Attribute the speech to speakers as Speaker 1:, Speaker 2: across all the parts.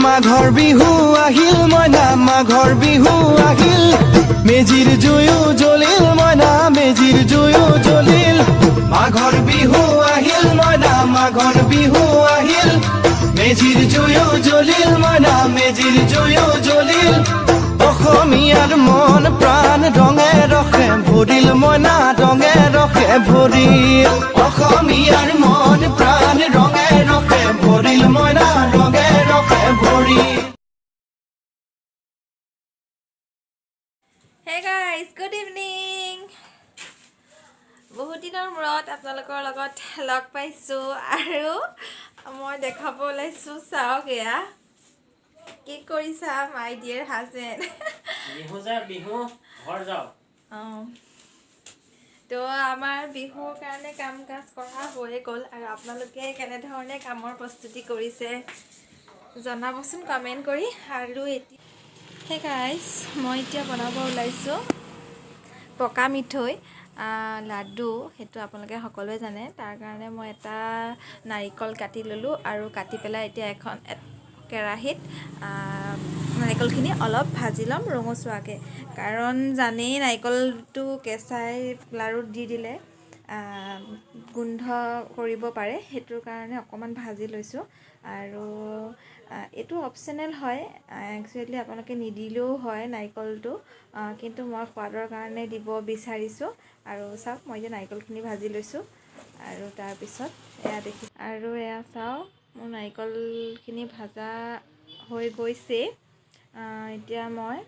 Speaker 1: মাঘৰ বিহু আহিল মইনা মাঘৰ বিহু আহিল মেজিৰ জুয়ো জ্বলিল মইনা মেজিৰ জুয়ো জ্বলিল মাঘৰ বিহু আহিল মইনা মাঘৰ বিহু আহিল মেজিৰ জুয়ো জ্বলিল মইনা মেজিৰ জুয়ো জ্বলিল অসমীয়াৰ মন প্ৰাণ ৰঙে ৰখে ভৰিল মইনা ৰঙে ৰখে ভৰিল অসমীয়াৰ মন প্ৰাণ ৰঙে ৰখে ভৰিল মইনা ৰঙে ৰখে ভৰিল।
Speaker 2: Hey guys, good evening. বহুত দিনৰ মূৰত আপোনালোকৰ লগত লগ পাইছোঁ আৰু মই দেখাব ওলাইছোঁ চাওক এয়া কি কৰিছা মাই ডিয়াৰ হাজবেণ্ড
Speaker 3: বিহু ঘৰ যাও
Speaker 2: তো আমাৰ বিহুৰ কাৰণে কাম কাজ কৰা হৈয়ে গ'ল আৰু আপোনালোকে কেনেধৰণে কামৰ প্ৰস্তুতি কৰিছে জনাবচোন কমেণ্ট কৰি। আৰু এতিয়া হে গাইজ মই এতিয়া বনাব ওলাইছোঁ পকা মিঠৈ লাডু, সেইটো আপোনালোকে সকলোৱে জানে। তাৰ কাৰণে মই এটা নাৰিকল কাটি ল'লোঁ আৰু কাটি পেলাই এতিয়া এখন কেৰাহীত নাৰিকলখিনি অলপ ভাজি ল'ম ৰঙচুৱাকৈ, কাৰণ জানেই নাৰিকলটো কেঁচাই লাড়ুত দি দিলে গোন্ধ কৰিব পাৰে, সেইটোৰ কাৰণে অকণমান ভাজি লৈছোঁ। আৰু এইটো অপশ্যনেল হয়, একচুৱেলি আপোনালোকে নিদিলেও হয় নাৰিকলটো, কিন্তু মই সোৱাদৰ কাৰণে দিব বিচাৰিছোঁ। আৰু চাওক মই এতিয়া নাৰিকলখিনি ভাজি লৈছোঁ আৰু তাৰপিছত এয়া দেখি আৰু এয়া চাওক মোৰ নাৰিকলখিনি ভাজা হৈ গৈছে। এতিয়া মই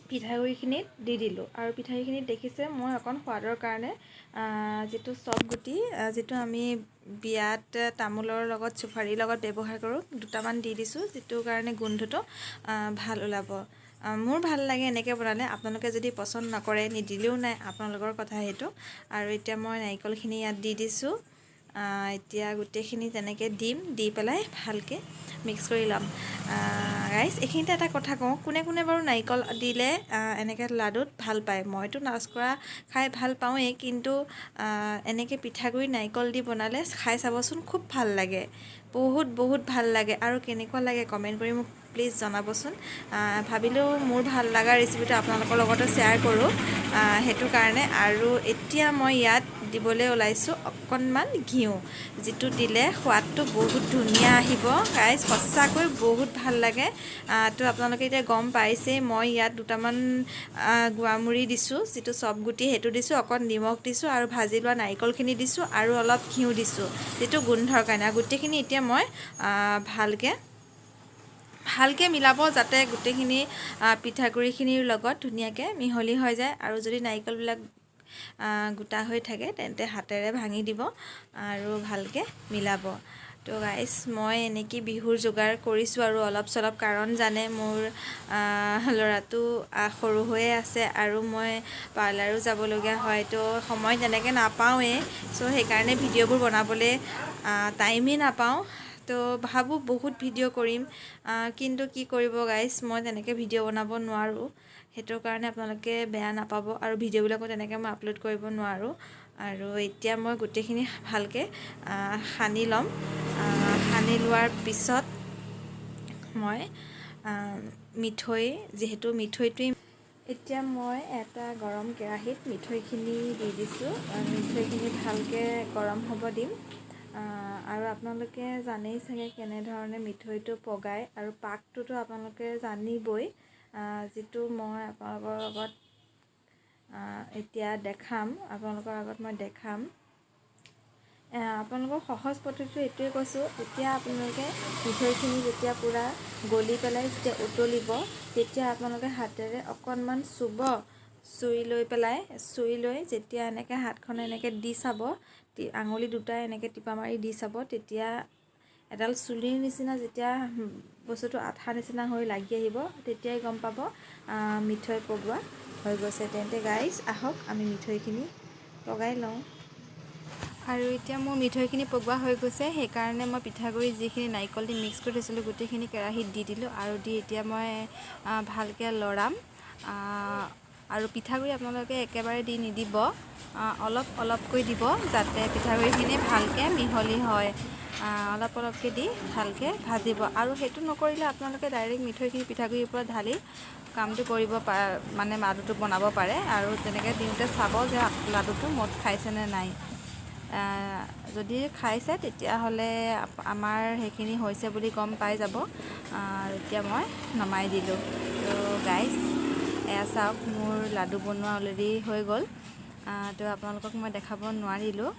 Speaker 2: পিঠাগুড়িখিনিত দি দিলোঁ আৰু পিঠাগুড়িখিনিত দেখিছে মই অকণ সোৱাদৰ কাৰণে যিটো চপ গুটি, যিটো আমি বিয়াত তামোলৰ লগত চুফাৰীৰ লগত ব্যৱহাৰ কৰোঁ, দুটামান দি দিছোঁ, যিটো কাৰণে গোন্ধটো ভাল ওলাব। মোৰ ভাল লাগে এনেকৈ বনালে, আপোনালোকে যদি পচন্দ নকৰে নিদিলেও নাই, আপোনালোকৰ কথা সেইটো। আৰু এতিয়া মই নাৰিকলখিনি ইয়াত দি দিছোঁ। এতিয়া গোটেইখিনি তেনেকৈ দি পেলাই ভালকৈ মিক্স কৰি ল'ম। ৰাইজ এইখিনিতে এটা কথা কওঁ, কোনে কোনে বাৰু নাৰিকল দিলে এনেকৈ লাডুত ভাল পায়? মইতো নাচকৰা খাই ভাল পাওঁৱেই, কিন্তু এনেকৈ পিঠাগুড়ি নাৰিকল দি বনালে খাই চাবচোন, খুব ভাল লাগে, বহুত ভাল লাগে। আৰু কেনেকুৱা লাগে কমেণ্ট কৰি মোক প্লিজ জনাবচোন। ভাবিলেও মোৰ ভাল লগা ৰেচিপিটো আপোনালোকৰ লগতো শ্বেয়াৰ কৰোঁ, সেইটো কাৰণে। আৰু এতিয়া মই ইয়াত দিবলৈ ওলাইছোঁ অকণমান ঘিউ, যিটো দিলে সোৱাদটো বহুত ধুনীয়া আহিব গাইজ, সঁচাকৈ বহুত ভাল লাগে। তো আপোনালোকে এতিয়া গম পাইছেই, মই ইয়াত দুটামান গুৱামুড়ি দিছোঁ, যিটো চপ গুটি সেইটো দিছোঁ, অকণ নিমখ দিছোঁ আৰু ভাজি লোৱা নাৰিকলখিনি দিছোঁ আৰু অলপ ঘিউ দিছোঁ, যিটো গোন্ধৰ কাৰণে। আৰু গোটেইখিনি এতিয়া মই ভালকৈ মিলাব, যাতে গোটেইখিনি পিঠাগুড়িখিনিৰ লগত ধুনীয়াকৈ মিহলি হৈ যায়। আৰু যদি নাৰিকলবিলাক গোটা হৈ থাকে তেন্তে হাতেৰে ভাঙি দিব আৰু ভালকৈ মিলাব। তো গাইজ মই এনেকৈ বিহুৰ যোগাৰ কৰিছোঁ আৰু অলপ চলপ, কাৰণ জানে মোৰ ল'ৰাটো সৰু হৈয়ে আছে আৰু মই পাৰ্লাৰো যাবলগীয়া হয়, তো সময় তেনেকৈ নাপাওঁৱেই। চ' সেইকাৰণে ভিডিঅ'বোৰ বনাবলৈ টাইমেই নাপাওঁ। তো ভাবোঁ বহুত ভিডিঅ' কৰিম, কিন্তু কি কৰিব গাইজ, মই তেনেকৈ ভিডিঅ' বনাব নোৱাৰোঁ, সেইটোৰ কাৰণে আপোনালোকে বেয়া নাপাব। আৰু ভিডিঅ'বিলাকো তেনেকৈ মই আপলোড কৰিব নোৱাৰোঁ। আৰু এতিয়া মই গোটেইখিনি ভালকৈ সানি ল'ম। সানি লোৱাৰ পিছত মই যিহেতু মিঠৈটোৱেই, এতিয়া মই এটা গৰম কেৰাহীত মিঠৈখিনি দি দিছোঁ। মিঠৈখিনি ভালকৈ গৰম হ'ব দিম। আৰু আপোনালোকে জানেই চাগে কেনেধৰণে মিঠৈটো পগায়, আৰু পাকটোতো আপোনালোকে জানিবই, যিটো মই আপোনালোকৰ লগত এতিয়া আপোনালোকৰ আগত মই দেখাম। আপোনালোকৰ সহজ পদ্ধতিটো এইটোৱে কৈছোঁ, এতিয়া আপোনালোকে মিঠৈখিনি যেতিয়া পূৰা গলি পেলাই যেতিয়া উতলিব, তেতিয়া আপোনালোকে হাতেৰে অকণমান চুই লৈ যেতিয়া এনেকৈ হাতখনে এনেকৈ দি চাব, আঙুলি দুটাই এনেকৈ টিপা মাৰি দি চাব, তেতিয়া এডাল চুলিৰ নিচিনা যেতিয়া বস্তুটো আঠা নিচিনা হৈ লাগি আহিব, তেতিয়াই গম পাব মিঠৈ পগোৱা হৈ গৈছে। তেন্তে গাইজ আহক আমি মিঠৈখিনি পগাই লওঁ। আৰু এতিয়া মোৰ মিঠৈখিনি পগোৱা হৈ গৈছে, সেইকাৰণে মই পিঠাগুড়ি যিখিনি নাৰিকল দি মিক্স কৰি থৈছিলোঁ গোটেইখিনি কেৰাহীত দি দিলোঁ। আৰু দি এতিয়া মই ভালকৈ লৰাম। আৰু পিঠাগুড়ি আপোনালোকে একেবাৰে দি নিদিব, অলপকৈ দিব, যাতে পিঠাগুড়িখিনি ভালকৈ মিহলি হয়। অলপ অলপকৈ দি ভালকৈ ভাজিব। আৰু সেইটো নকৰিলে আপোনালোকে ডাইৰেক্ট মিঠৈখিনি পিঠাগুড়িৰ ওপৰত ঢালি কামটো কৰিব মানে লাডুটো বনাব পাৰে। আৰু তেনেকৈ দিওঁতে চাব যে লাডুটো মদ খাইছেনে নাই। যদি খাইছে তেতিয়াহ'লে আমাৰ সেইখিনি হৈছে বুলি গম পাই যাব। এতিয়া মই নমাই দিলোঁ। তো গাইজ এয়া চাওক, মোৰ লাডু বনোৱা অলৰেডি হৈ গ'ল। তো আপোনালোকক মই দেখাব নোৱাৰিলোঁ।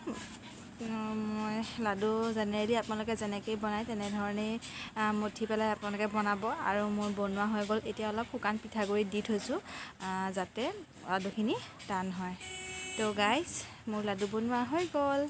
Speaker 2: মই লাডু জেনেৰেলি আপোনালোকে যেনেকৈ বনায় তেনেধৰণেই মঠি পেলাই আপোনালোকে বনাব। আৰু মোৰ বনোৱা হৈ গ'ল। এতিয়া অলপ শুকান পিঠাগুড়িত দি থৈছোঁ যাতে লাডুখিনি টান হয়। তো গাইজ মোৰ লাডু বনোৱা হৈ গ'ল।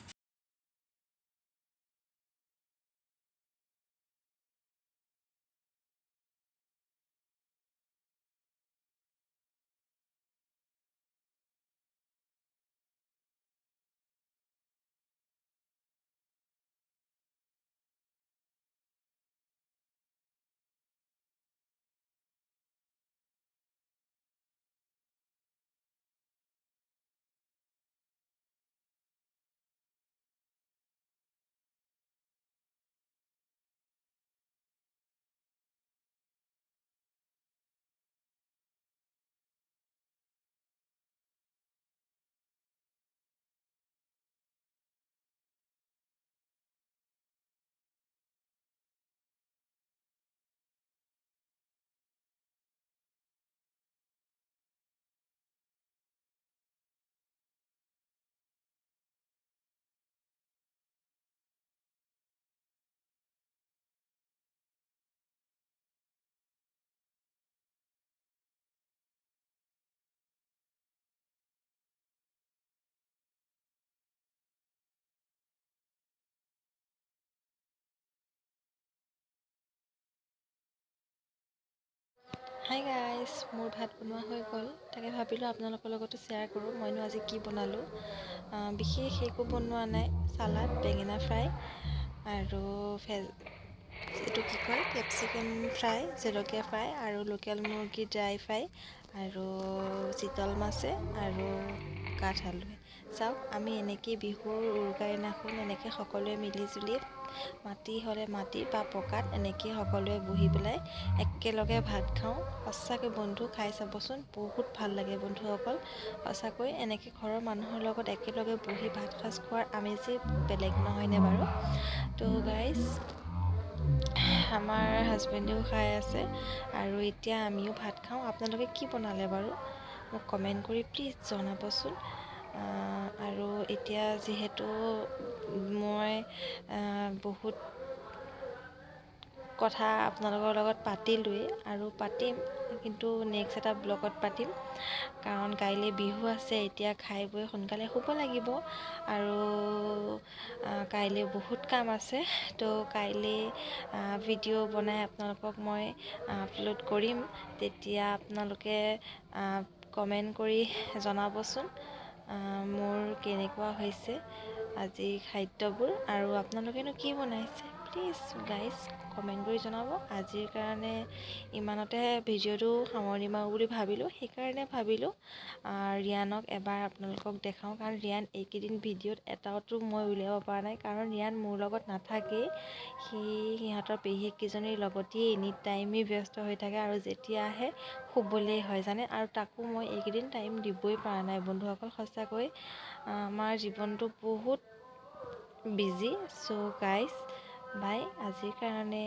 Speaker 2: হাই গাইজ, মোৰ ভাত বনোৱা হৈ গ'ল। তাকে ভাবিলোঁ আপোনালোকৰ লগতো শ্বেয়াৰ কৰোঁ মইনো আজি কি বনালোঁ। বিশেষ একো বনোৱা নাই। চালাড, বেঙেনা ফ্ৰাই আৰু এইটো কি কয় কেপচিকাম ফ্ৰাই, জলকীয়া ফ্ৰাই আৰু লোকেল মুৰ্গী ড্ৰাই ফ্ৰাই আৰু চিতল মাছে আৰু কাঠ আলুৱে। চাওক, আমি এনেকৈ বিহুৰ উৰুকাৰ দিনাখন এনেকৈ সকলোৱে মিলিজুলি মাটি হ'লে মাটি বা পকাত এনেকৈ সকলোৱে বহি পেলাই একেলগে ভাত খাওঁ। সঁচাকৈ বন্ধু খাই চাবচোন, বহুত ভাল লাগে বন্ধুসকল। সঁচাকৈ এনেকৈ ঘৰৰ মানুহৰ লগত একেলগে বহি ভাত সাজ খোৱাৰ আমেজেই বেলেগ, নহয়নে বাৰু? তো গাইজ, আমাৰ হাজবেণ্ডেও খাই আছে আৰু এতিয়া আমিও ভাত খাওঁ। আপোনালোকে কি বনালে বাৰু মোক কমেণ্ট কৰি প্লিজ জনাবচোন। আৰু এতিয়া যিহেতু মই বহুত কথা আপোনালোকৰ লগত পাতিলোঁৱেই আৰু পাতিম, কিন্তু নেক্সট এটা ব্লগত পাতিম। কাৰণ কাইলৈ বিহু আছে। এতিয়া খাই বৈ সোনকালে শুব লাগিব আৰু কাইলৈ বহুত কাম আছে। তো কাইলৈ ভিডিঅ' বনাই আপোনালোকক মই আপলোড কৰিম। তেতিয়া আপোনালোকে কমেণ্ট কৰি জনাবচোন মোৰ কেনেকুৱা হৈছে আজি খাদ্যবোৰ, আৰু আপোনালোকেনো কি বনাইছে। প্লিজ গাইজ কমেণ্ট কৰি জনাব। আজিৰ কাৰণে ইমানতে ভিডিঅ'টো সামৰণি মাৰোঁ বুলি ভাবিলোঁ। সেইকাৰণে ভাবিলোঁ ৰিয়ানক এবাৰ আপোনালোকক দেখাওঁ। কাৰণ ৰিয়ান এইকেইদিন ভিডিঅ'ত এটাওতো মই উলিয়াব পৰা নাই, কাৰণ ৰিয়ান মোৰ লগত নাথাকেই। সিহঁতৰ পেহীয়েককেইজনীৰ লগতেই এনি টাইমেই ব্যস্ত হৈ থাকে আৰু যেতিয়া আহে শুবলৈ হয় জানে। আৰু তাকো মই এইকেইদিন টাইম দিবই পৰা নাই বন্ধুসকল। সঁচাকৈ আমাৰ জীৱনটো বহুত বিজি। চ' গাইজ বাই আজিৰ কাৰণে।